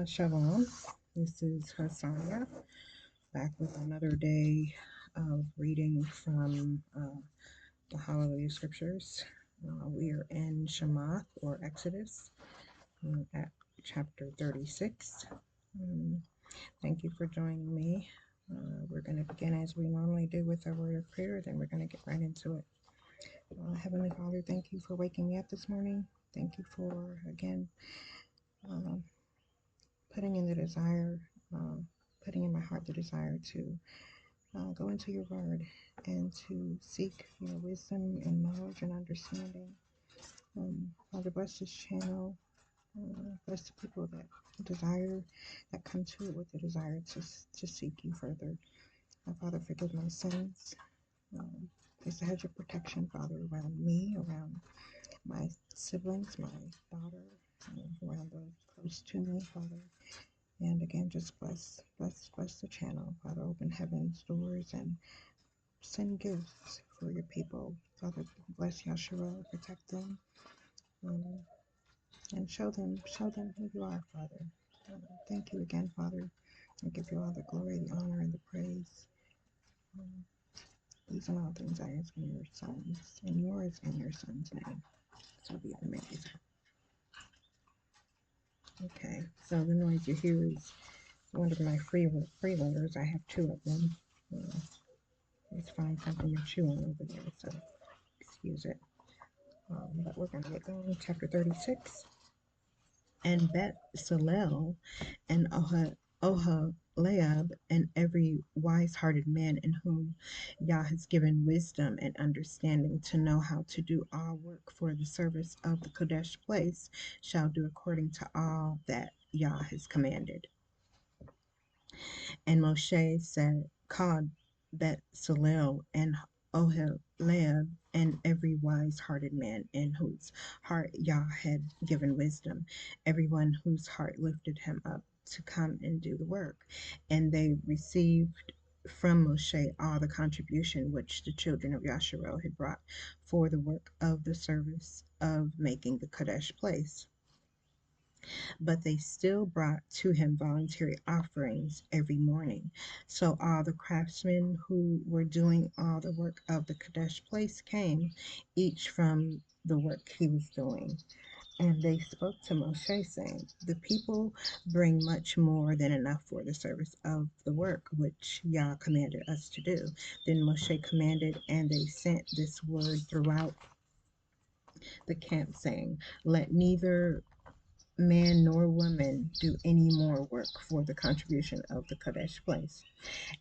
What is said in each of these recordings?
Shalom. This is HalleluYah back with another day of reading from the HalleluYah scriptures. We are in Shemath or Exodus at chapter 36. Um, Thank you for joining me. We're going to begin as we normally do with a word of prayer, then we're going to get right into it. Heavenly Father, thank you for waking me up this morning. Thank you for, again, um, putting in the desire, putting in my heart the desire to go into your word and to seek your wisdom and knowledge and understanding. Father, bless this channel. Bless the people that desire, that come to it with the desire to seek you further. Father, forgive my sins. Place a hedge of protection, Father, around me, around my siblings, my daughter, around those close to me, Father. And again, just bless the channel, Father. Open heaven's doors and send gifts for your people, Father. Bless Yahshua, protect them, um, and show them who you are, Father. Thank you again, Father. I give you all the glory, the honor, and the praise. Um, these are all things I ask in your Son's, in yours and your Son's name. So be it amazing. Okay, so the noise you hear is one of my freeloaders. I have two of them. Uh, Let's find something to chew on over there, so excuse it. But we're going to get going. Chapter 36. And Bet Salel and Oholiab and every wise-hearted man in whom Yah has given wisdom and understanding to know how to do all work for the service of the Kodesh place shall do according to all that Yah has commanded. And Moshe said, called Salel and Oholiab and every wise-hearted man in whose heart Yah had given wisdom, everyone whose heart lifted him up to come and do the work. And they received from Moshe all the contribution which the children of Yasharel had brought for the work of the service of making the Kadesh place. But they still brought to him voluntary offerings every morning. So all the craftsmen who were doing all the work of the Kadesh place came, each from the work he was doing. And they spoke to Moshe, saying, the people bring much more than enough for the service of the work which Yah commanded us to do. Then Moshe commanded, and they sent this word throughout the camp, saying, let neither man nor woman do any more work for the contribution of the Kadesh place.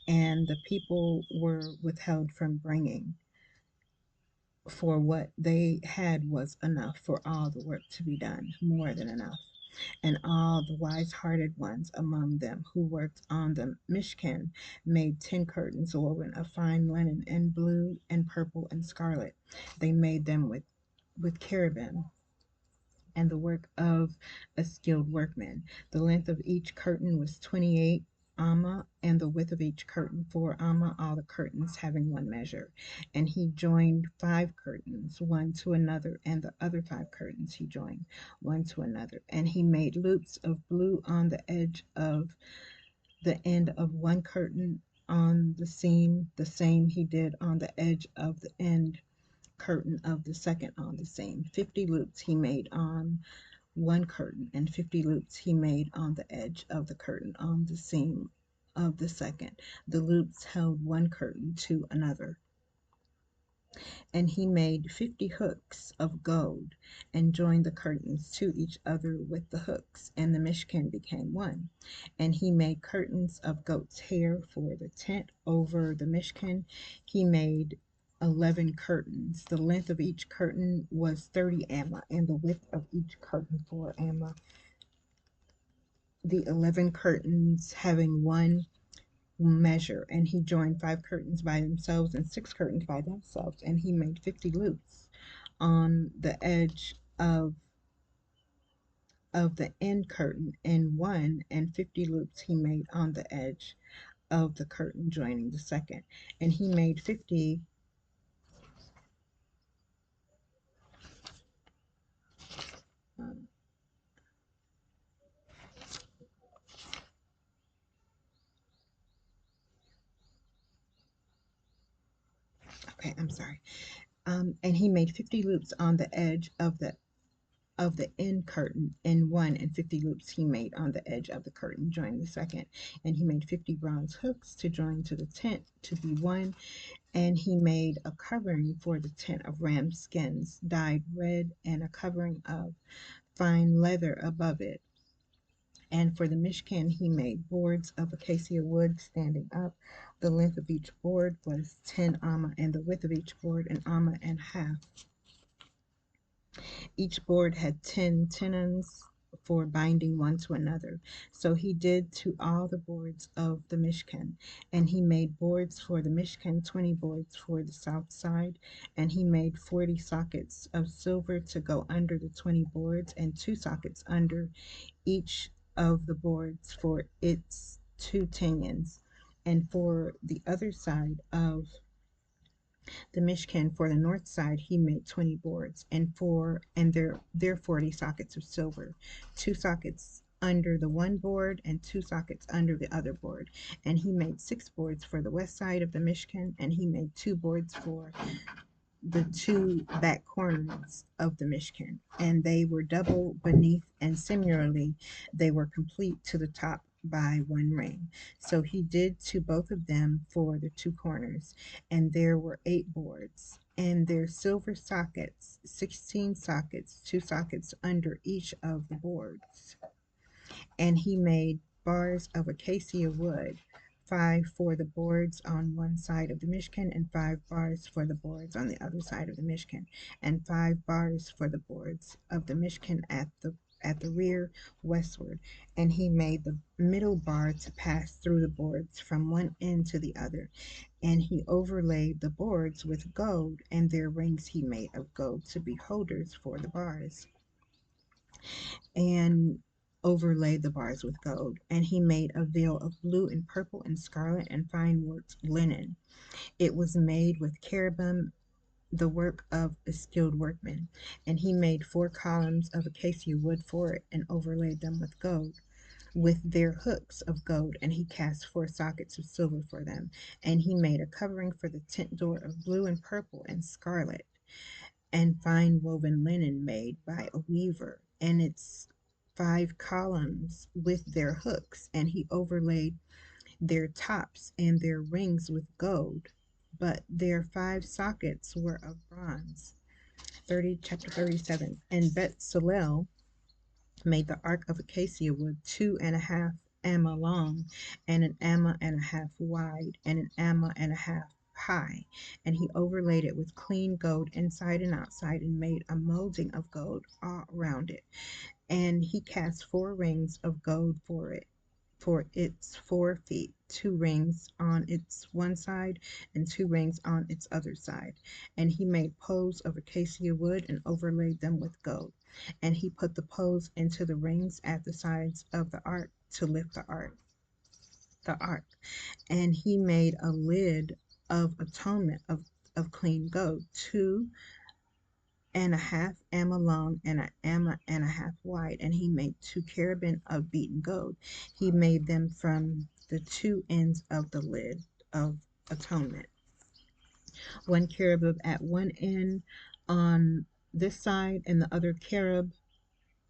And the people were withheld from bringing, for what they had was enough for all the work to be done, more than enough. And all the wise-hearted ones among them who worked on the Mishkan made 10 curtains woven of fine linen and blue and purple and scarlet. They made them with cherubim and the work of a skilled workman. The length of each curtain was 28 amma, and the width of each curtain 4 amma, all the curtains having one measure. And he joined 5 curtains, one to another, and the other 5 curtains he joined one to another. And he made loops of blue on the edge of the end of one curtain on the seam, the same he did on the edge of the end curtain of the second on the seam. 50 loops he made on one curtain, and 50 loops he made on the edge of the curtain on the seam of the second. The loops held one curtain to another. And he made 50 hooks of gold and joined the curtains to each other with the hooks, and the Mishkan became one. And he made curtains of goat's hair for the tent over the Mishkan. He made 11 curtains. The length of each curtain was 30 amma, and the width of each curtain 4 amma. The 11 curtains having one measure, and he joined 5 curtains by themselves and 6 curtains by themselves, and he made 50 loops on the edge of the end curtain in one, and 50 loops he made on the edge of the curtain joining the second. And he made 50 um, Okay, I'm sorry. And he made 50 loops on the edge of the end curtain in one, and 50 loops he made on the edge of the curtain joining the second. And he made 50 bronze hooks to join to the tent to be one. And he made a covering for the tent of ram skins dyed red, and a covering of fine leather above it. And for the Mishkan he made boards of acacia wood standing up. The length of each board was 10 amma, and the width of each board an amma and a half. Each board had 10 tenons for binding one to another. So he did to all the boards of the Mishkan. And he made boards for the Mishkan, 20 boards for the south side. And he made 40 sockets of silver to go under the 20 boards, and 2 sockets under each of the boards for its 2 pinions. And for the other side of the Mishkan, for the north side, he made 20 boards, and their 40 sockets of silver, 2 sockets under the one board and 2 sockets under the other board. And he made 6 boards for the west side of the Mishkan, and he made 2 boards for the 2 back corners of the Mishkan, and they were double beneath, and similarly they were complete to the top by 1 ring. So he did to both of them for the 2 corners, and there were 8 boards, and their silver sockets, 16 sockets, 2 sockets under each of the boards. And he made bars of acacia wood, 5 for the boards on one side of the Mishkan, and 5 bars for the boards on the other side of the Mishkan, and 5 bars for the boards of the Mishkan at the rear westward. And he made the middle bar to pass through the boards from one end to the other. And he overlaid the boards with gold, and their rings he made of gold to be holders for the bars, and overlaid the bars with gold. And he made a veil of blue and purple and scarlet and fine worked linen. It was made with cherubim, the work of a skilled workman. And he made 4 columns of acacia wood for it, and overlaid them with gold, with their hooks of gold. And he cast 4 sockets of silver for them. And he made a covering for the tent door of blue and purple and scarlet and fine woven linen made by a weaver, and its 5 columns with their hooks. And he overlaid their tops and their rings with gold, but their 5 sockets were of bronze. Chapter 37. And Bezalel made the ark of acacia wood, 2.5 amma long, and an amma and a half wide, and an amma and a half high. And he overlaid it with clean gold inside and outside, and made a molding of gold all around it. And he cast 4 rings of gold for it, for its 4 feet, 2 rings on its one side and 2 rings on its other side. And he made poles of acacia wood, and overlaid them with gold. And he put the poles into the rings at the sides of the ark to lift the ark. And he made a lid of atonement of clean gold, 2.5 amma long and an amma and a half wide. And he made 2 cherubim of beaten gold. He made them from the 2 ends of the lid of atonement, 1 cherub at one end on this side, and the other cherub,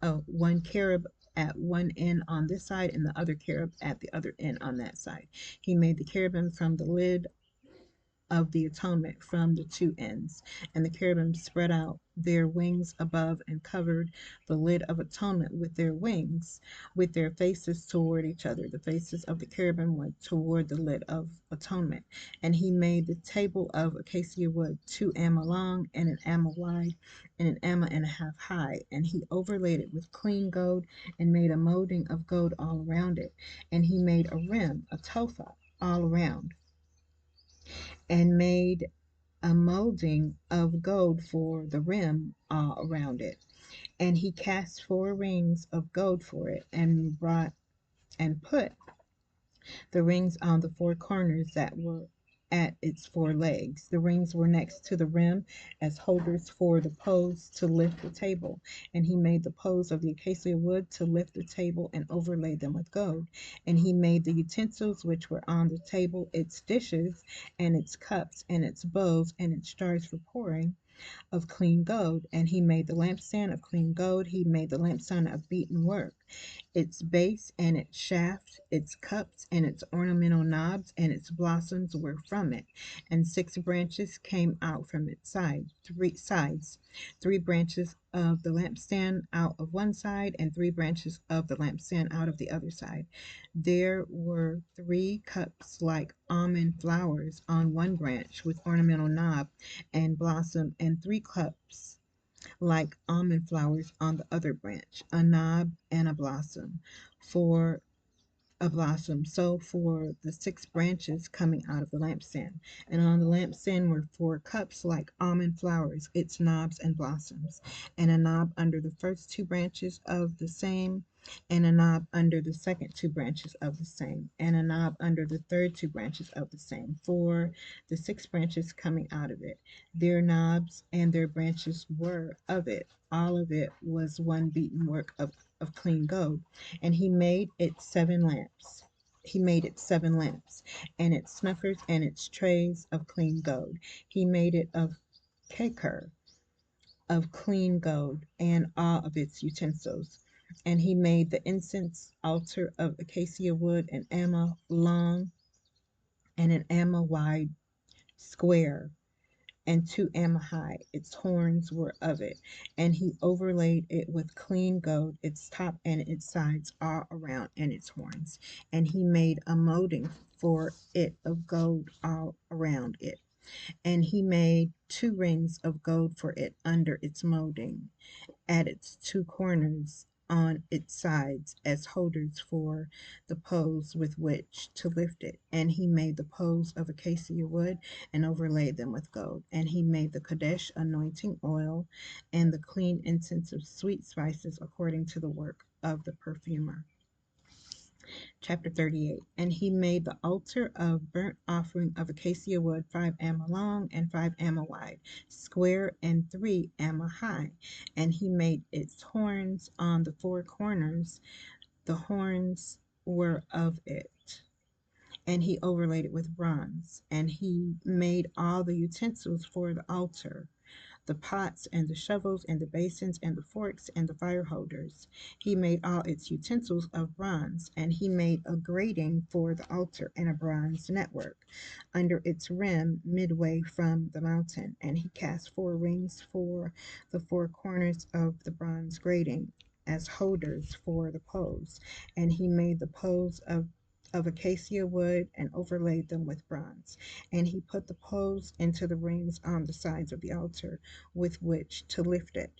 1 cherub at one end on this side, and the other cherub at the other end on that side. He made the cherubim from the lid of the atonement from the 2 ends. And the cherubim spread out their wings above, and covered the lid of atonement with their wings, with their faces toward each other. The faces of the cherubim went toward the lid of atonement. And he made the table of acacia wood, 2 amma long, and an amma wide, and an amma and a half high. And he overlaid it with clean gold, and made a molding of gold all around it. And he made a rim, a tophah, all around, and made a molding of gold for the rim all around it. And he cast 4 rings of gold for it, and put the rings on the 4 corners that were at its four legs. The rings were next to the rim as holders for the poles to lift the table. And he made the poles of the acacia wood to lift the table and overlaid them with gold. And he made the utensils which were on the table, its dishes and its cups and its bowls and its jars for pouring of clean gold. And he made the lampstand of clean gold. He made the lampstand of beaten work, its base and its shaft, its cups and its ornamental knobs and its blossoms were from it. And six branches came out from its sides, three branches of the lampstand out of one side, and three branches of the lampstand out of the other side. There were three cups like almond flowers on one branch with ornamental knob and blossom, and three cups like almond flowers on the other branch, a knob and for a blossom. So for the six branches coming out of the lampstand. And on the lampstand were four cups like almond flowers, its knobs and blossoms, and a knob under the first two branches of the same, and a knob under the second two branches of the same, and a knob under the third two branches of the same, for the six branches coming out of it. Their knobs and their branches were of it. All of it was one beaten work of clean gold. And he made it seven lamps. He made it seven lamps, and its snuffers and its trays of clean gold. He made it of Caker of clean gold, and all of its utensils. And he made the incense altar of acacia wood, an amma long and an amma wide, square, and 2 amma high. Its horns were of it. And he overlaid it with clean gold, its top and its sides all around, and its horns. And he made a molding for it of gold all around it. And he made 2 rings of gold for it under its molding, at its 2 corners on its sides as holders for the poles with which to lift it. And he made the poles of acacia wood and overlaid them with gold. And he made the Kadesh anointing oil and the clean incense of sweet spices according to the work of the perfumer. Chapter 38. And he made the altar of burnt offering of acacia wood, 5 amma long and 5 amma wide, square, and 3 amma high. And he made its horns on the 4 corners. The horns were of it. And he overlaid it with bronze. And he made all the utensils for the altar, the pots and the shovels and the basins and the forks and the fire holders. He made all its utensils of bronze. And he made a grating for the altar and a bronze network under its rim midway from the mountain. And he cast 4 rings for the 4 corners of the bronze grating as holders for the poles. And he made the poles of acacia wood and overlaid them with bronze. And he put the poles into the rings on the sides of the altar with which to lift it.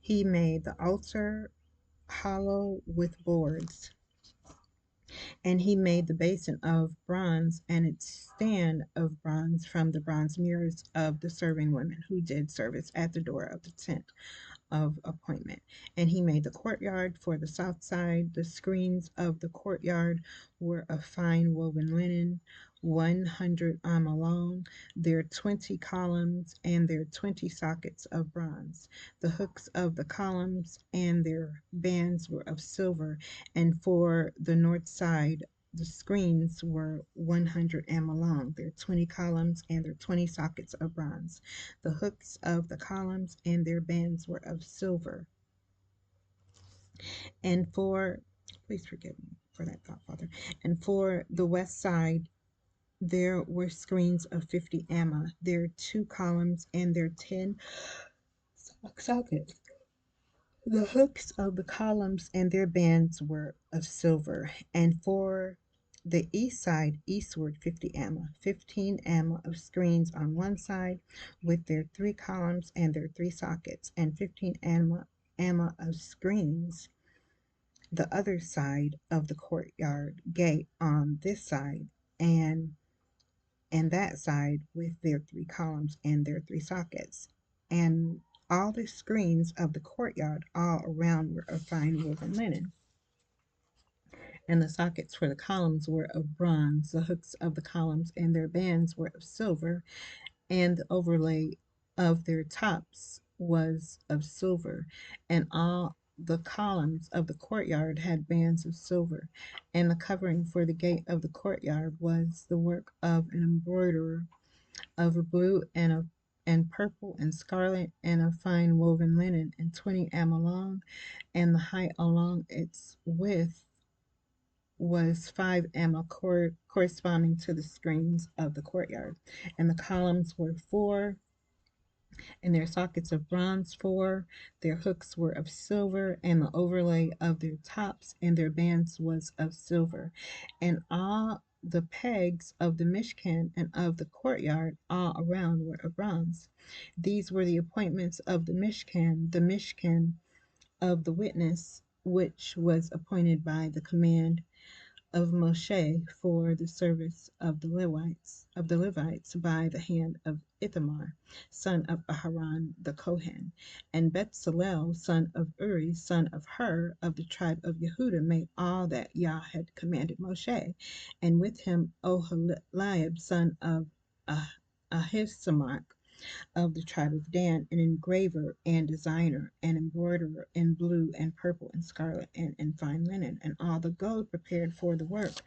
He made the altar hollow with boards. And he made the basin of bronze and its stand of bronze from the bronze mirrors of the serving women who did service at the door of the tent of appointment. And he made the courtyard for the south side. The screens of the courtyard were of fine woven linen, 100 amma long, their 20 columns and their 20 sockets of bronze. The hooks of the columns and their bands were of silver, and for the north side the screens were 100 amma long, their 20 columns and their 20 sockets of bronze. The hooks of the columns and their bands were of silver. And please forgive me for that thought, Father. And for the west side, there were screens of 50 amma, their 2 columns and their 10 sockets. The hooks of the columns and their bands were of silver. And for the east side, eastward, 50 amma, 15 amma of screens on one side with their 3 columns and their 3 sockets, and 15 amma of screens the other side of the courtyard gate on this side and that side with their 3 columns and their 3 sockets. And all the screens of the courtyard all around were of fine woven linen. And the sockets for the columns were of bronze. The hooks of the columns and their bands were of silver, and the overlay of their tops was of silver. And all the columns of the courtyard had bands of silver. And the covering for the gate of the courtyard was the work of an embroiderer of blue and purple and scarlet and of fine woven linen, and 20 long, and the height along its width was 5 corresponding to the screens of the courtyard. And the columns were 4, and their sockets of bronze 4. Their hooks were of silver, and the overlay of their tops and their bands was of silver. And all the pegs of the mishkan and of the courtyard all around were of bronze. These were the appointments of the mishkan of the witness, which was appointed by the command of Moshe for the service of the Levites by the hand of Ithamar, son of Aharon the Kohen. And Bezalel, son of Uri, son of Hur, of the tribe of Yehudah, made all that Yah had commanded Moshe, and with him Oholiab, son of Ahisamach, of the tribe of Dan, an engraver and designer, an embroiderer in blue and purple and scarlet and in fine linen, and all the gold prepared for the work,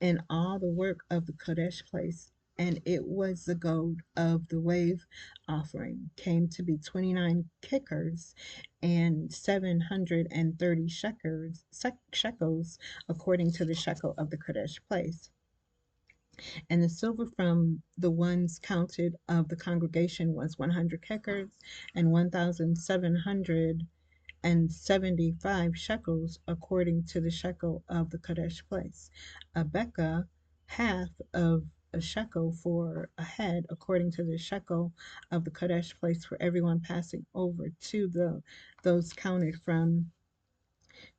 and all the work of the Kodesh place. And it was the gold of the wave offering came to be 29 kickers and 730 shekels, according to the shekel of the Kodesh place. And the silver from the ones counted of the congregation was 100 kekers and 1,775 shekels, according to the shekel of the Kadesh place. A beka, half of a shekel for a head, according to the shekel of the Kadesh place, for everyone passing over to those counted from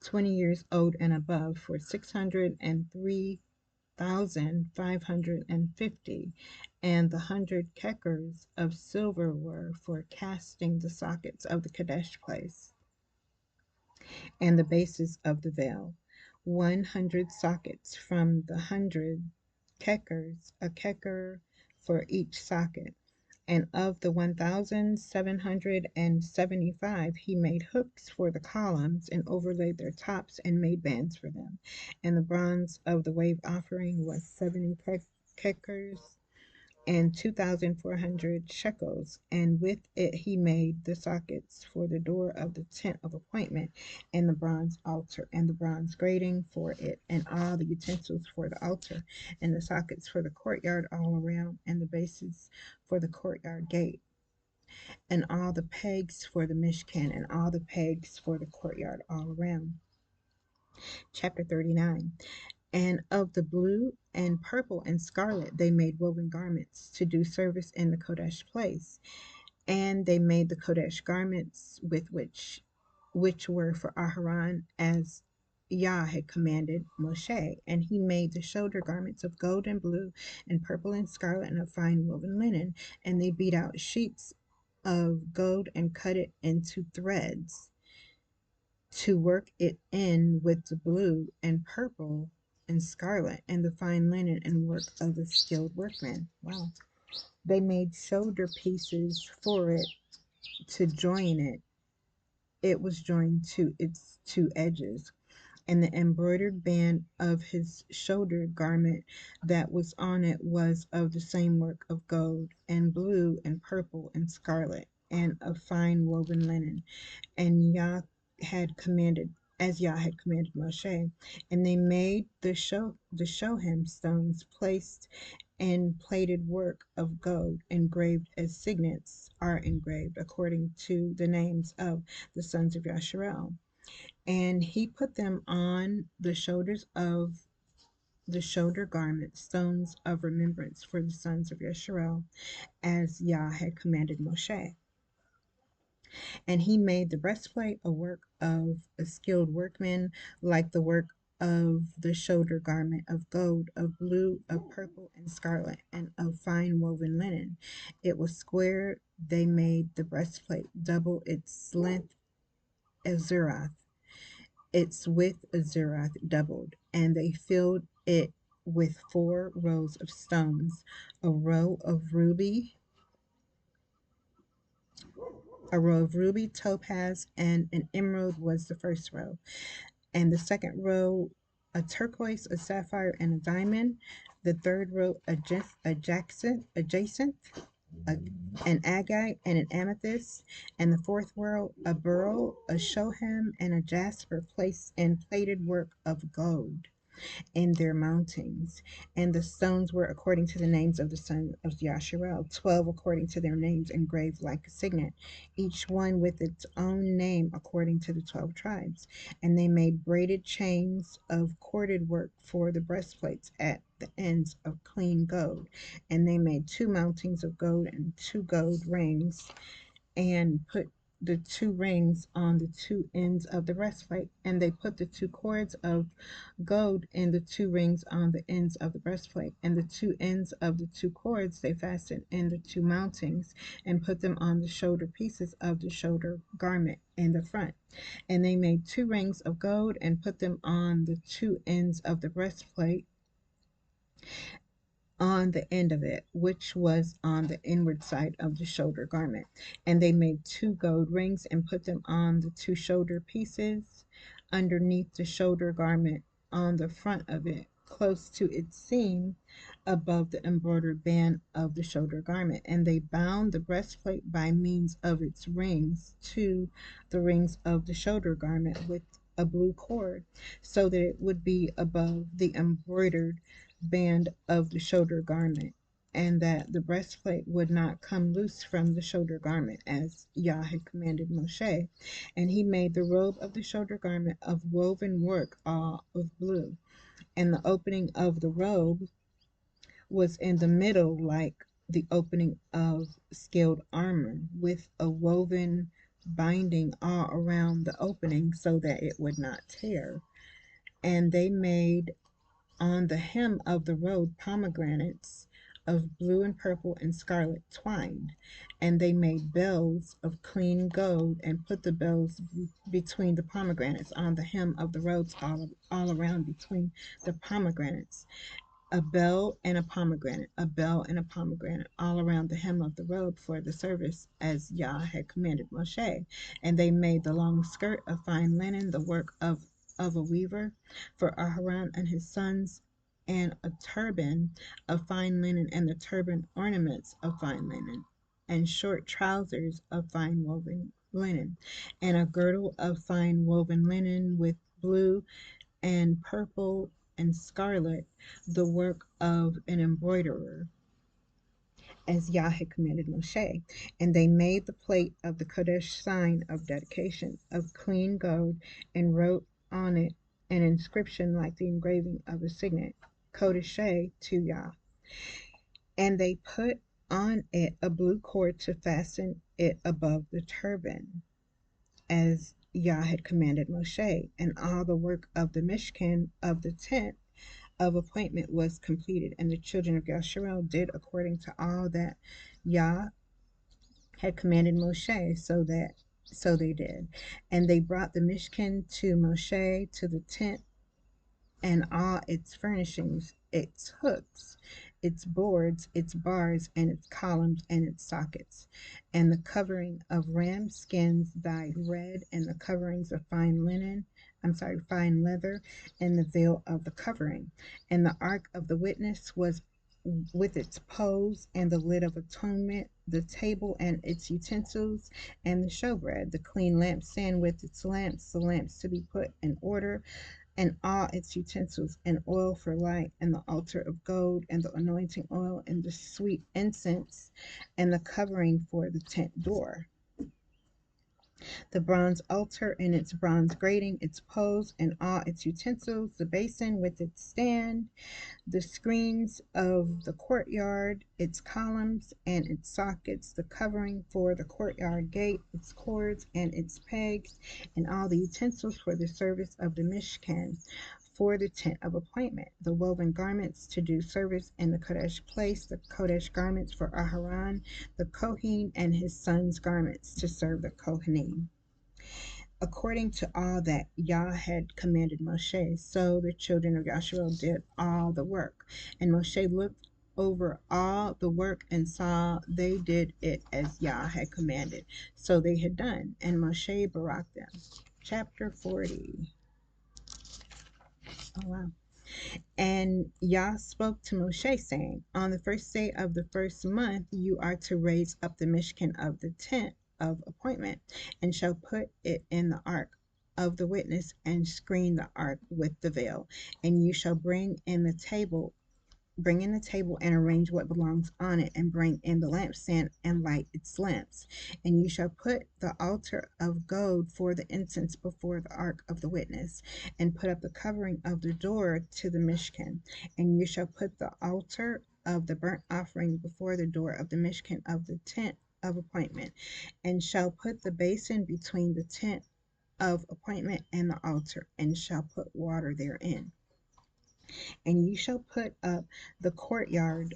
20 years old and above, for 603,550, and the 100 kekers of silver were for casting the sockets of the Kadesh place and the bases of the veil. 100 sockets from the 100 kekers, a keker for each socket. And of the 1,775 he made hooks for the columns, and overlaid their tops, and made bands for them. And the bronze of the wave offering was 70 kekers and 2,400 shekels, and with it he made the sockets for the door of the tent of appointment, and the bronze altar, and the bronze grating for it, and all the utensils for the altar, and the sockets for the courtyard all around, and the bases for the courtyard gate, and all the pegs for the mishkan, and all the pegs for the courtyard all around. Chapter 39. And of the blue and purple and scarlet they made woven garments to do service in the Kodesh place. And they made the Kodesh garments with which were for Aharon, as Yah had commanded Moshe. And he made the shoulder garments of gold and blue and purple and scarlet and of fine woven linen. And they beat out sheets of gold and cut it into threads to work it in with the blue and purple and scarlet and the fine linen and work of a skilled workman. Wow. They made shoulder pieces for it to join it. It was joined to its two edges. And the embroidered band of his shoulder garment that was on it was of the same work of gold and blue and purple and scarlet and of fine woven linen. And Yah had commanded as Yah had commanded Moshe. And they made the shoham stones placed in plated work of gold, engraved as signets are engraved, according to the names of the sons of Yasharel. And he put them on the shoulders of the shoulder garment, stones of remembrance for the sons of Yasharel, as Yah had commanded Moshe. And he made the breastplate a work of a skilled workman, like the work of the shoulder garment of gold, of blue, of purple, and scarlet, and of fine woven linen. It was square. They made the breastplate double its length as zerath, its width of zerath doubled, and they filled it with 4 rows of stones, a row of ruby, topaz, and an emerald was the first row, and the second row a turquoise, a sapphire, and a diamond. The third row adjacent a, an agate and an amethyst, and the fourth row a beryl, a shoham, and a jasper placed in plated work of gold in their mountings. And the stones were according to the names of the sons of Yasharel, 12 according to their names engraved like a signet, each one with its own name according to the 12 tribes. And they made braided chains of corded work for the breastplates at the ends of clean gold. And they made 2 mountings of gold and 2 gold rings, and put the 2 rings on the 2 ends of the breastplate, and they put the 2 cords of gold in the 2 rings on the ends of the breastplate, and the 2 ends of the 2 cords they fastened in the 2 mountings, and put them on the shoulder pieces of the shoulder garment in the front. And they made 2 rings of gold and put them on the 2 ends of the breastplate on the end of it, which was on the inward side of the shoulder garment. And they made 2 gold rings and put them on the 2 shoulder pieces underneath the shoulder garment on the front of it, close to its seam above the embroidered band of the shoulder garment. And they bound the breastplate by means of its rings to the rings of the shoulder garment with a blue cord, so that it would be above the embroidered band of the shoulder garment, and that the breastplate would not come loose from the shoulder garment, as Yah had commanded Moshe. And he made the robe of the shoulder garment of woven work all of blue, and the opening of the robe was in the middle like the opening of scaled armor, with a woven binding all around the opening so that it would not tear. And they made on the hem of the robe pomegranates of blue and purple and scarlet twined, and they made bells of clean gold, and put the bells between the pomegranates on the hem of the robes all around between the pomegranates, a bell and a pomegranate, a bell and a pomegranate, all around the hem of the robe for the service, as Yah had commanded Moshe. And they made the long skirt of fine linen, the work of a weaver, for Aharon and his sons, and a turban of fine linen, and the turban ornaments of fine linen, and short trousers of fine woven linen, and a girdle of fine woven linen with blue and purple and scarlet, the work of an embroiderer, as Yah had commanded Moshe. And they made the plate of the Kodesh sign of dedication of clean gold, and wrote on it an inscription like the engraving of a signet, Kodesh to Yah. And they put on it a blue cord to fasten it above the turban, as Yah had commanded Moshe. And all the work of the Mishkan of the tent of appointment was completed, and the children of Yasharel did according to all that Yah had commanded Moshe, so they did. And they brought the Mishkan to Moshe, to the tent and all its furnishings, its hooks, its boards, its bars, and its columns, and its sockets, and the covering of ram skins dyed red, and the coverings of fine leather, and the veil of the covering. And the ark of the witness was with its poles, and the lid of atonement, the table and its utensils, and the showbread, the clean lampstand with its lamps, the lamps to be put in order, and all its utensils, and oil for light, and the altar of gold, and the anointing oil, and the sweet incense, and the covering for the tent door, the bronze altar and its bronze grating, its poles, and all its utensils, the basin with its stand, the screens of the courtyard, its columns and its sockets, the covering for the courtyard gate, its cords and its pegs, and all the utensils for the service of the Mishkan, for the tent of appointment, the woven garments to do service in the Kodesh place, the Kodesh garments for Aharon, the Kohen, and his sons' garments to serve the Kohanim. according to all that Yah had commanded Moshe. So the children of Yasharel did all the work. And Moshe looked over all the work and saw they did it as Yah had commanded. So they had done. And Moshe baraked them. Chapter 40. Oh, wow. And Yah spoke to Moshe, saying, on the first day of the first month, you are to raise up the Mishkan of the tent of appointment, and shall put it in the ark of the witness, and screen the ark with the veil. And you shall bring in the table and arrange what belongs on it, and bring in the lampstand and light its lamps. And you shall put the altar of gold for the incense before the ark of the witness, and put up the covering of the door to the Mishkan. And you shall put the altar of the burnt offering before the door of the Mishkan of the tent of appointment, and shall put the basin between the tent of appointment and the altar, and shall put water therein. And you shall put up the courtyard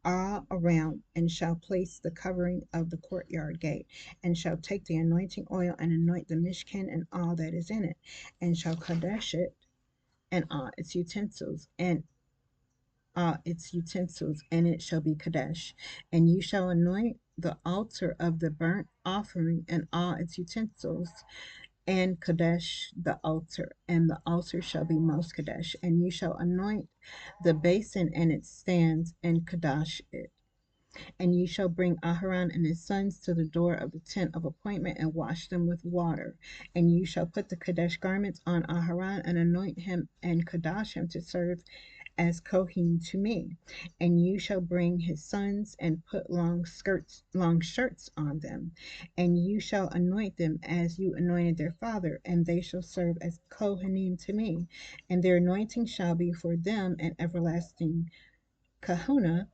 all around, and shall place the covering of the courtyard gate, and shall take the anointing oil and anoint the Mishkan and all that is in it, and shall kadesh it and all its utensils, and it shall be kadesh. And you shall anoint the altar of the burnt offering and all its utensils, and kadesh the altar, and the altar shall be most kadesh. And you shall anoint the basin and its stands, and kadesh it. And you shall bring Aharon and his sons to the door of the tent of appointment, and wash them with water. And you shall put the kadesh garments on Aharon, and anoint him and kadosh him to serve as Kohen to me. And you shall bring his sons, and put long shirts on them. And you shall anoint them as you anointed their father, and they shall serve as Kohanim to me. And their anointing shall be for them an everlasting kahuna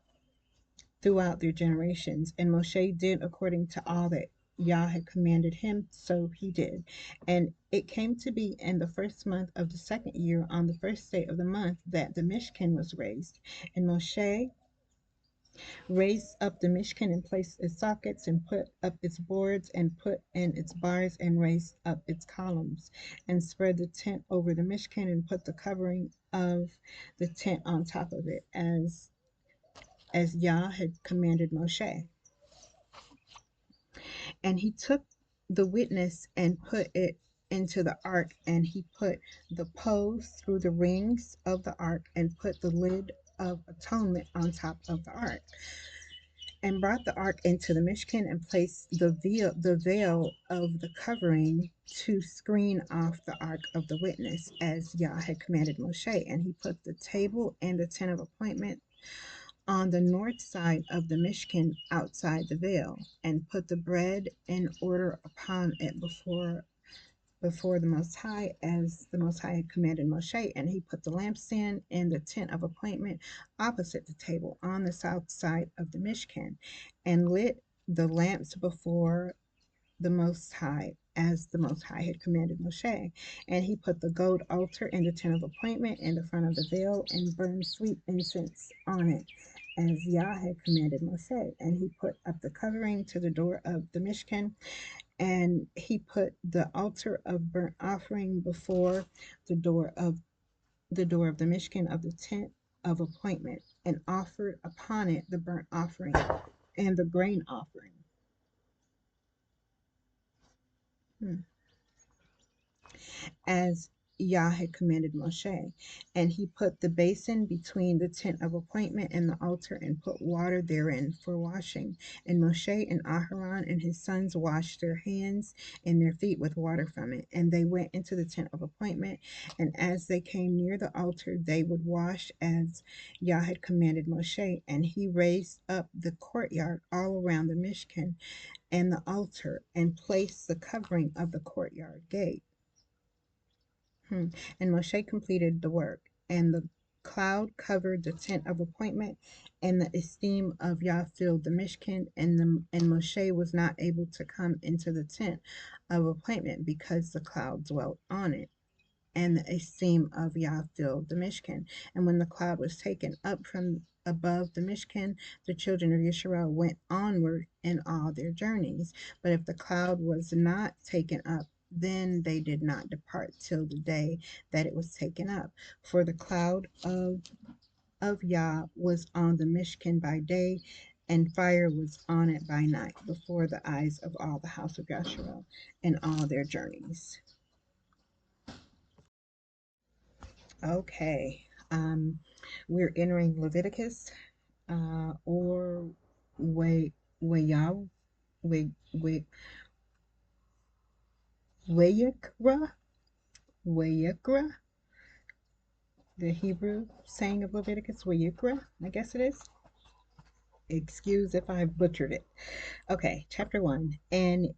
throughout their generations. And Moshe did according to all that Yah had commanded him, so he did. And it came to be in the first month of the second year, on the first day of the month, that the Mishkan was raised. And Moshe raised up the Mishkan, and placed its sockets, and put up its boards, and put in its bars, and raised up its columns, and spread the tent over the Mishkan, and put the covering of the tent on top of it, as Yah had commanded Moshe. And he took the witness and put it into the ark, and he put the poles through the rings of the ark, and put the lid of atonement on top of the ark, and brought the ark into the Mishkan, and placed the veil of the covering to screen off the ark of the witness, as Yah had commanded Moshe. And he put the table and the tent of appointment on the north side of the Mishkan outside the veil, and put the bread in order upon it before the Most High, as the Most High had commanded Moshe. And he put the lampstand in the tent of appointment opposite the table on the south side of the Mishkan, and lit the lamps before the Most High, as the Most High had commanded Moshe. And he put the gold altar in the tent of appointment in the front of the veil, and burned sweet incense on it, as Yah had commanded Moshe. And he put up the covering to the door of the Mishkan, and he put the altar of burnt offering before the door of the Mishkan of the tent of appointment, and offered upon it the burnt offering and the grain offering. Hmm. As Yah had commanded Moshe. And he put the basin between the tent of appointment and the altar, and put water therein for washing. And Moshe and Aharon and his sons washed their hands and their feet with water from it. And they went into the tent of appointment, and as they came near the altar, they would wash as Yah had commanded Moshe. And he raised up the courtyard all around the Mishkan and the altar, and placed the covering of the courtyard gate. And Moshe completed the work, and the cloud covered the tent of appointment, and the esteem of Yah filled the Mishkan, and Moshe was not able to come into the tent of appointment, because the cloud dwelt on it, and the esteem of Yah filled the Mishkan. And when the cloud was taken up from above the Mishkan, the children of Yisrael went onward in all their journeys. But if the cloud was not taken up Then they did not depart till the day that it was taken up. For the cloud of Yah was on the Mishkan by day, and fire was on it by night, before the eyes of all the house of Yasharel in all their journeys. Okay, we're entering Leviticus, or Wayaw, Way, Way, Wayikra, Wayikra, the Hebrew saying of Leviticus, Wayikra, I guess it is. Excuse if I butchered it. Okay, chapter 1. And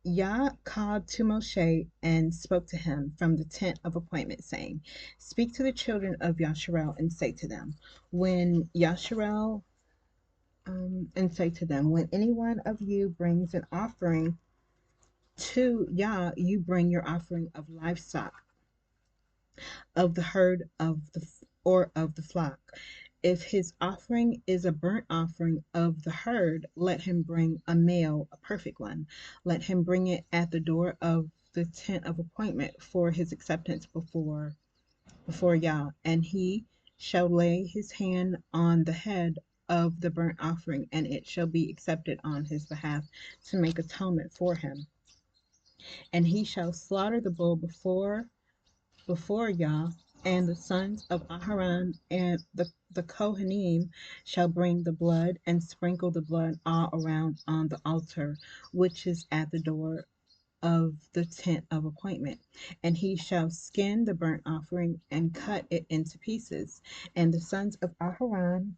Yah called to Moshe and spoke to him from the tent of appointment, saying, Speak to the children of Yasharel and say to them, when Yasharel, when any one of you brings an offering to Yah, you bring your offering of livestock, of the herd of the flock. If his offering is a burnt offering of the herd, let him bring a male, a perfect one. Let him bring it at the door of the tent of appointment for his acceptance before Yah, and he shall lay his hand on the head of the burnt offering, and it shall be accepted on his behalf to make atonement for him. And he shall slaughter the bull before Yah, and the sons of Aharon and the Kohanim shall bring the blood and sprinkle the blood all around on the altar, which is at the door of the tent of appointment. And he shall skin the burnt offering and cut it into pieces. And the sons of Aharon,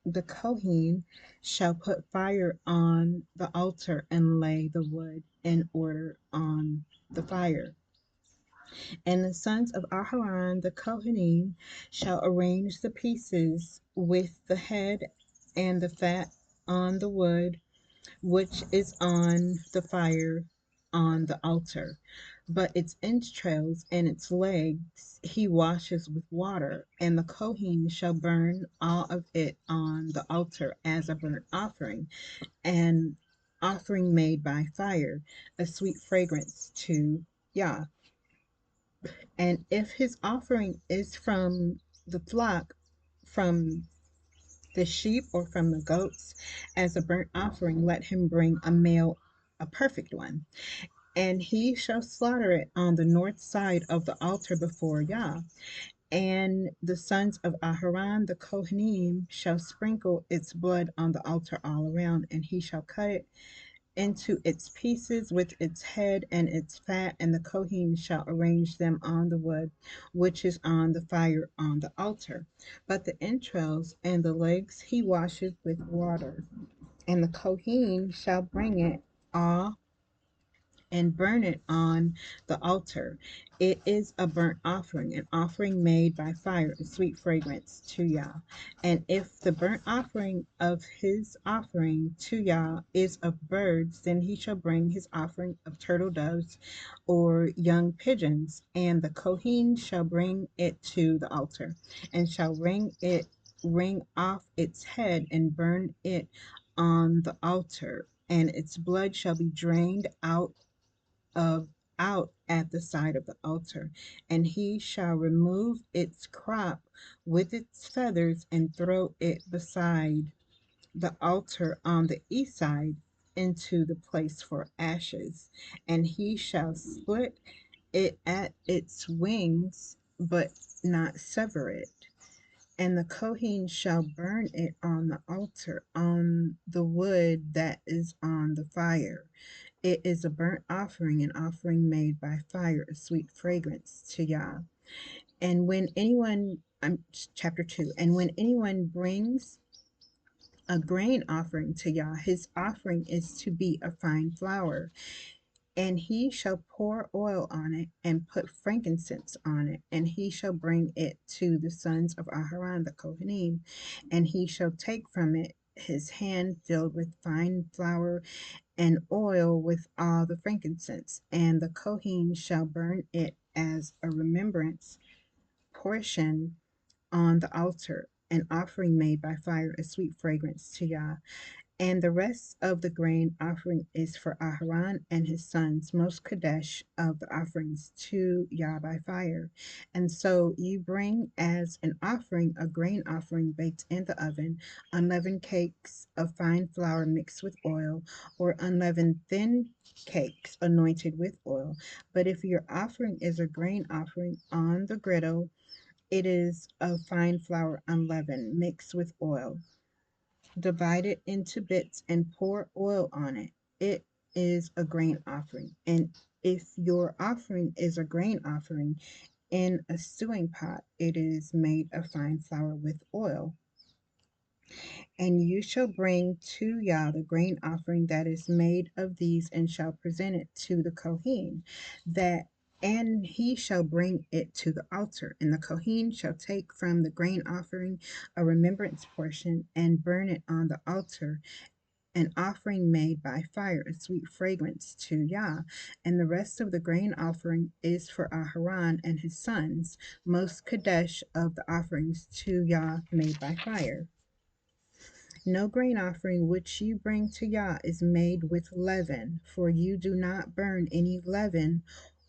the Kohen, shall put fire on the altar and lay the wood in order on the fire. And the sons of Aharon the Kohanim shall arrange the pieces with the head and the fat on the wood which is on the fire on the altar. But its entrails and its legs he washes with water, and the Kohen shall burn all of it on the altar as a burnt offering, an offering made by fire, a sweet fragrance to Yah. And if his offering is from the flock, from the sheep, or from the goats, as a burnt offering, let him bring a male, a perfect one. And he shall slaughter it on the north side of the altar before Yah. And the sons of Aharon the Kohanim shall sprinkle its blood on the altar all around, and he shall cut it into its pieces with its head and its fat, and the Kohen shall arrange them on the wood which is on the fire on the altar. But the entrails and the legs he washeth with water, and the Kohen shall bring it all and burn it on the altar. It is a burnt offering, an offering made by fire, a sweet fragrance to Yah. And if the burnt offering of his offering to Yah is of birds, then he shall bring his offering of turtle doves or young pigeons, and the Kohen shall bring it to the altar, and shall wring off its head and burn it on the altar, and its blood shall be drained of out at the side of the altar, and he shall remove its crop with its feathers and throw it beside the altar on the east side into the place for ashes, and he shall split it at its wings, but not sever it. And the Kohen shall burn it on the altar on the wood that is on the fire. It is a burnt offering, an offering made by fire, a sweet fragrance to Yah. And when anyone, chapter 2, and when anyone brings a grain offering to Yah, his offering is to be a fine flour. And he shall pour oil on it and put frankincense on it, and he shall bring it to the sons of Aharon the Kohanim, and he shall take from it his hand filled with fine flour and oil with all the frankincense, and the Kohen shall burn it as a remembrance portion on the altar, an offering made by fire, a sweet fragrance to Yah. And the rest of the grain offering is for Aharon and his sons, most Kadesh of the offerings to Yah by fire. And so you bring as an offering a grain offering baked in the oven, unleavened cakes of fine flour mixed with oil, or unleavened thin cakes anointed with oil. But if your offering is a grain offering on the griddle, it is of fine flour unleavened, mixed with oil. Divide it into bits and pour oil on it. It is a grain offering. And if your offering is a grain offering in a stewing pot, it is made of fine flour with oil. And you shall bring to Yah the grain offering that is made of these, and shall present it to the Kohen, that and he shall bring it to the altar. And the Kohen shall take from the grain offering a remembrance portion, and burn it on the altar, an offering made by fire, a sweet fragrance to Yah. And the rest of the grain offering is for Aharon and his sons, most Kadesh of the offerings to Yah made by fire. No grain offering which you bring to Yah is made with leaven, for you do not burn any leaven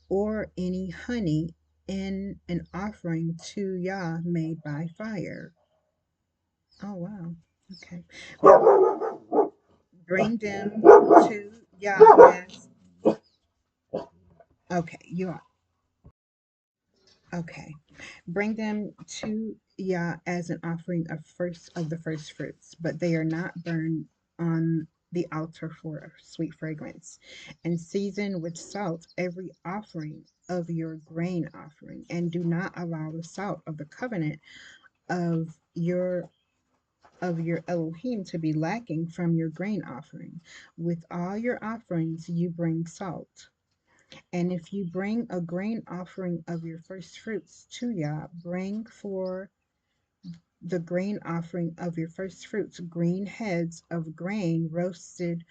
or any honey in an offering to Yah made by fire. Oh, wow. Okay. Bring them to Yah as. Okay, you are. Okay. Bring them to Yah as an offering of the first fruits, but they are not burned on the altar for a sweet fragrance. And season with salt every offering of your grain offering, and do not allow the salt of the covenant of your Elohim to be lacking from your grain offering. With all your offerings you bring salt. And if you bring a grain offering of your first fruits to Yah, bring for the grain offering of your first fruits green heads of grain roasted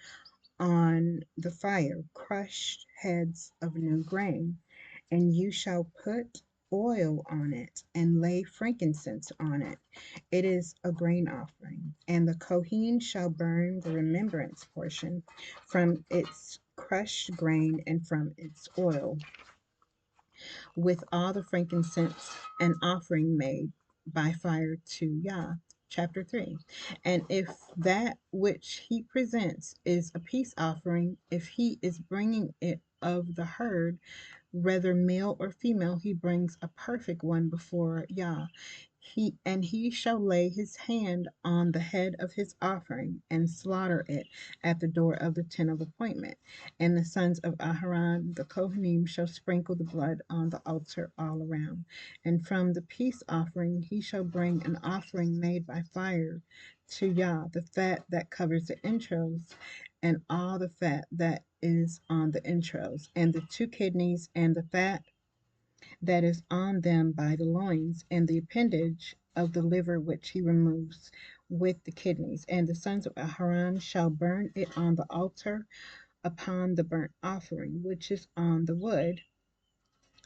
on the fire, crushed heads of new grain. And you shall put oil on it and lay frankincense on it. It is a grain offering. And the Kohen shall burn the remembrance portion from its crushed grain and from its oil, with all the frankincense and offering made by fire to Yah. Chapter 3. And if that which he presents is a peace offering, if he is bringing it of the herd, whether male or female, he brings a perfect one before Yah. He shall lay his hand on the head of his offering and slaughter it at the door of the tent of appointment. And the sons of Aharon the Kohanim shall sprinkle the blood on the altar all around. And from the peace offering he shall bring an offering made by fire to Yah, the fat that covers the entrails, and all the fat that is on the entrails, and the two kidneys, and the fat that is on them by the loins, and the appendage of the liver which he removes with the kidneys. And the sons of Aharon shall burn it on the altar upon the burnt offering, which is on the wood,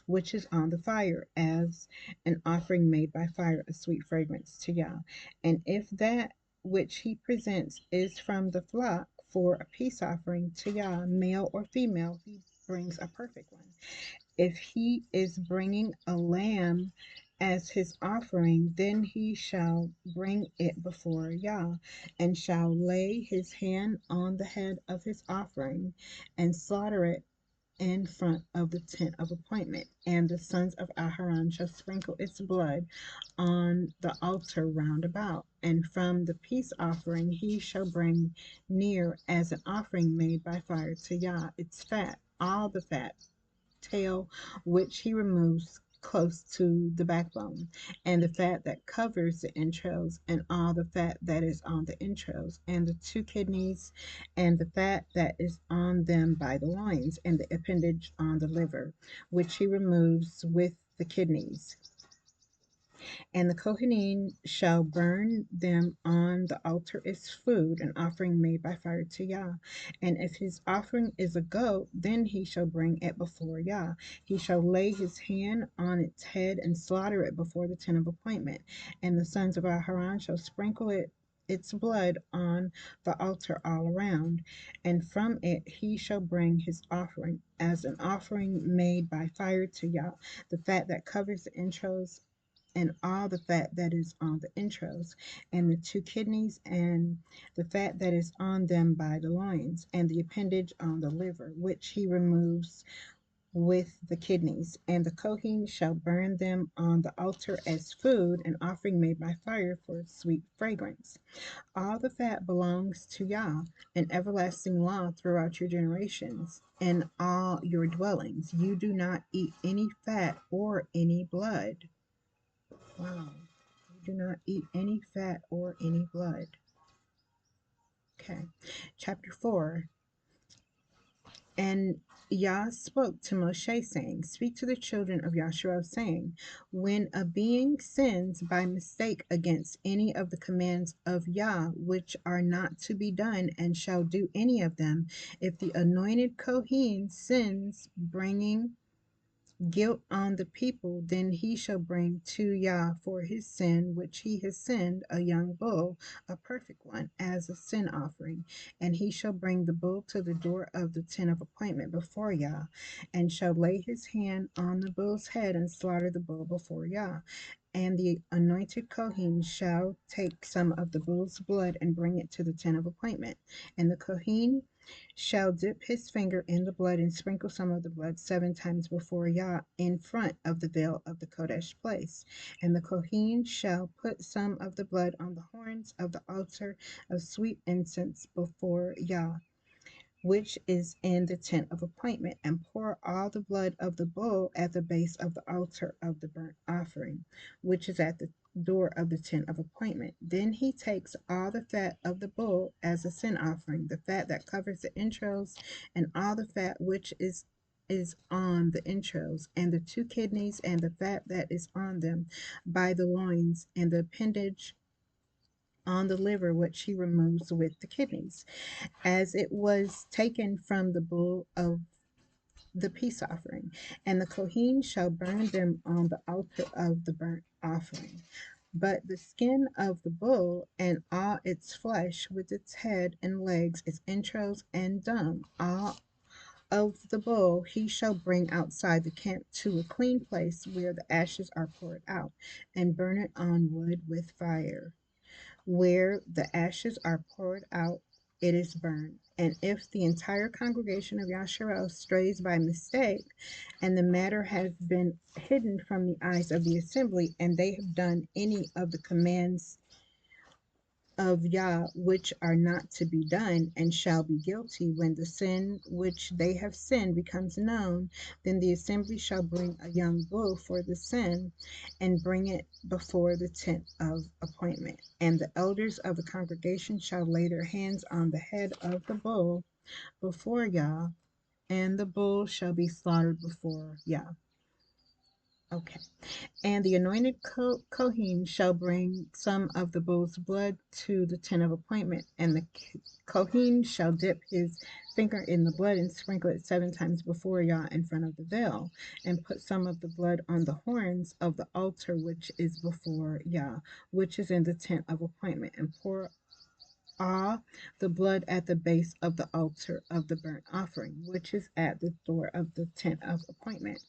which is on the fire, as an offering made by fire, a sweet fragrance to Yah. And if that which he presents is from the flock for a peace offering to Yah, male or female, he brings a perfect one. If he is bringing a lamb as his offering, then he shall bring it before Yah, and shall lay his hand on the head of his offering, and slaughter it in front of the tent of appointment. And the sons of Aharon shall sprinkle its blood on the altar round about. And from the peace offering he shall bring near as an offering made by fire to Yah its fat, all the fat, tail, which he removes close to the backbone, and the fat that covers the entrails, and all the fat that is on the entrails, and the two kidneys, and the fat that is on them by the loins, and the appendage on the liver, which he removes with the kidneys. And the Kohanim shall burn them on the altar as food, an offering made by fire to Yah. And if his offering is a goat, then he shall bring it before Yah. He shall lay his hand on its head and slaughter it before the tent of appointment. And the sons of Aharon shall sprinkle its blood on the altar all around, and from it he shall bring his offering as an offering made by fire to Yah, the fat that covers the entrails and all the fat that is on the entrails, and the two kidneys, and the fat that is on them by the loins, and the appendage on the liver, which he removes with the kidneys. And the Kohen shall burn them on the altar as food, an offering made by fire for sweet fragrance. All the fat belongs to Yah, an everlasting law throughout your generations. In all your dwellings, you do not eat any fat or any blood. Wow. You do not eat any fat or any blood. Okay. Chapter 4. And Yah spoke to Moshe, saying, Speak to the children of Yasharel, saying, When a being sins by mistake against any of the commands of Yah, which are not to be done, and shall do any of them, if the anointed Kohen sins, bringing guilt on the people, then he shall bring to Yah for his sin which he has sinned a young bull, a perfect one, as a sin offering. And he shall bring the bull to the door of the tent of appointment before Yah, and shall lay his hand on the bull's head and slaughter the bull before Yah. And the anointed Kohen shall take some of the bull's blood and bring it to the tent of appointment. And the Kohen shall dip his finger in the blood and sprinkle some of the blood 7 times before Yah in front of the veil of the Kodesh place. And the Kohen shall put some of the blood on the horns of the altar of sweet incense before Yah, which is in the tent of appointment, and pour all the blood of the bull at the base of the altar of the burnt offering, which is at the door of the tent of appointment. Then he takes all the fat of the bull as a sin offering, the fat that covers the entrails, and all the fat which is on the entrails, and the two kidneys, and the fat that is on them by the loins, and the appendage on the liver, which he removes with the kidneys, as it was taken from the bull of the peace offering. And the Kohen shall burn them on the altar of the burnt offering. But the skin of the bull and all its flesh, with its head and legs, its entrails and dung, all of the bull he shall bring outside the camp to a clean place where the ashes are poured out, and burn it on wood with fire. Where the ashes are poured out, it is burned. And if the entire congregation of Yasharel strays by mistake, and the matter has been hidden from the eyes of the assembly, and they have done any of the commands of Yah which are not to be done, and shall be guilty when the sin which they have sinned becomes known, then the assembly shall bring a young bull for the sin, and bring it before the tent of appointment. And the elders of the congregation shall lay their hands on the head of the bull before Yah, and the bull shall be slaughtered before Yah. Okay. And the anointed Kohen shall bring some of the bull's blood to the tent of appointment, and the Kohen shall dip his finger in the blood and sprinkle it 7 times before Yah in front of the veil, and put some of the blood on the horns of the altar which is before Yah, which is in the tent of appointment, and pour all the blood at the base of the altar of the burnt offering, which is at the door of the tent of appointment.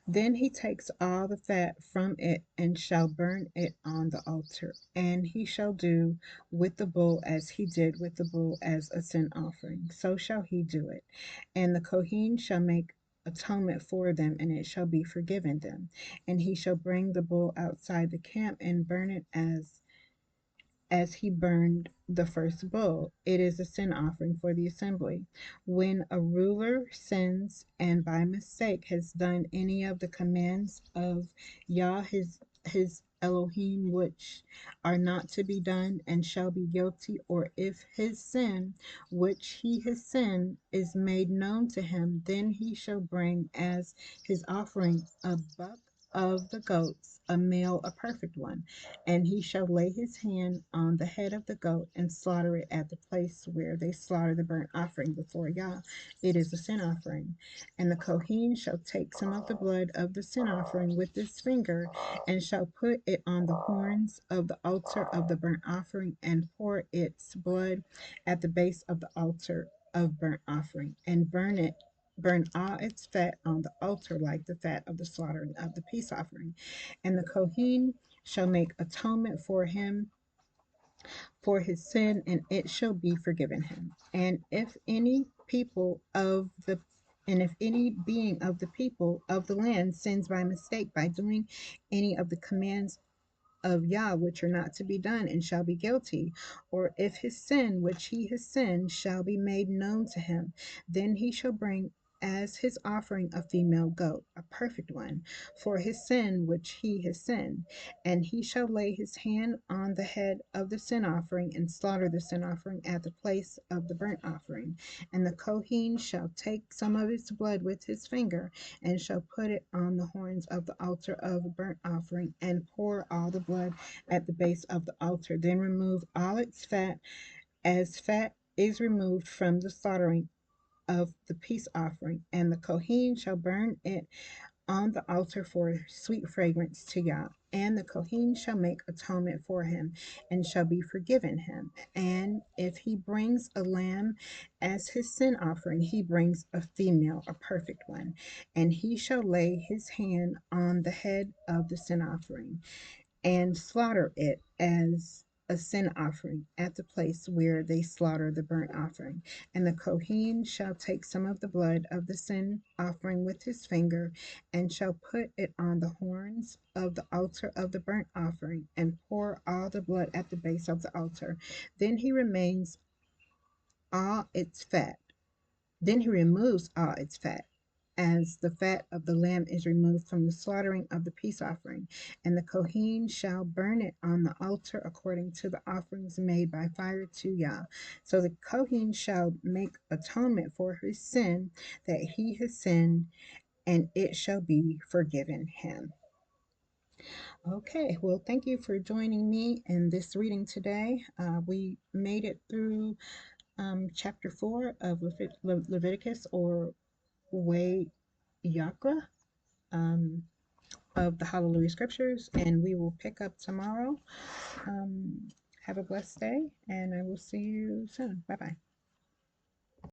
Then he takes all the fat from it and shall burn it on the altar. And he shall do with the bull as he did with the bull as a sin offering. So shall he do it. And the Kohen shall make atonement for them, and it shall be forgiven them. And he shall bring the bull outside the camp and burn it as he burned the first bull. It is a sin offering for the assembly. When a ruler sins and by mistake has done any of the commands of Yah his Elohim which are not to be done, and shall be guilty, or if his sin which he has sinned is made known to him, then he shall bring as his offering a buck of the goats, a male, a perfect one. And he shall lay his hand on the head of the goat and slaughter it at the place where they slaughter the burnt offering before Yah. It is a sin offering. And the Kohen shall take some of the blood of the sin offering with his finger, and shall put it on the horns of the altar of the burnt offering, and pour its blood at the base of the altar of burnt offering, and burn all its fat on the altar like the fat of the slaughtering of the peace offering. And the Kohen shall make atonement for him for his sin, and it shall be forgiven him. And if any being of the people of the land sins by mistake by doing any of the commands of Yah which are not to be done, and shall be guilty, or if his sin which he has sinned shall be made known to him, then he shall bring as his offering a female goat, a perfect one, for his sin which he has sinned. And he shall lay his hand on the head of the sin offering, and slaughter the sin offering at the place of the burnt offering. And the Kohen shall take some of its blood with his finger, and shall put it on the horns of the altar of burnt offering, and pour all the blood at the base of the altar. Then remove all its fat, as fat is removed from the slaughtering of the peace offering. And the Kohen shall burn it on the altar for sweet fragrance to Yah. And the Kohen shall make atonement for him, and shall be forgiven him. And if he brings a lamb as his sin offering, he brings a female, a perfect one. And he shall lay his hand on the head of the sin offering, and slaughter it as a sin offering at the place where they slaughter the burnt offering. And the Kohen shall take some of the blood of the sin offering with his finger, and shall put it on the horns of the altar of the burnt offering, and pour all the blood at the base of the altar. Then he remains all its fat then he removes all its fat, as the fat of the lamb is removed from the slaughtering of the peace offering. And the Kohen shall burn it on the altar according to the offerings made by fire to Yah. So the Kohen shall make atonement for his sin that he has sinned, and it shall be forgiven him. Okay, well, thank you for joining me in this reading today. We made it through chapter 4 of Leviticus, or Way Yakra, um, of the HalleluYah Scriptures, and we will pick up tomorrow. Have a blessed day, and I will see you soon. Bye bye.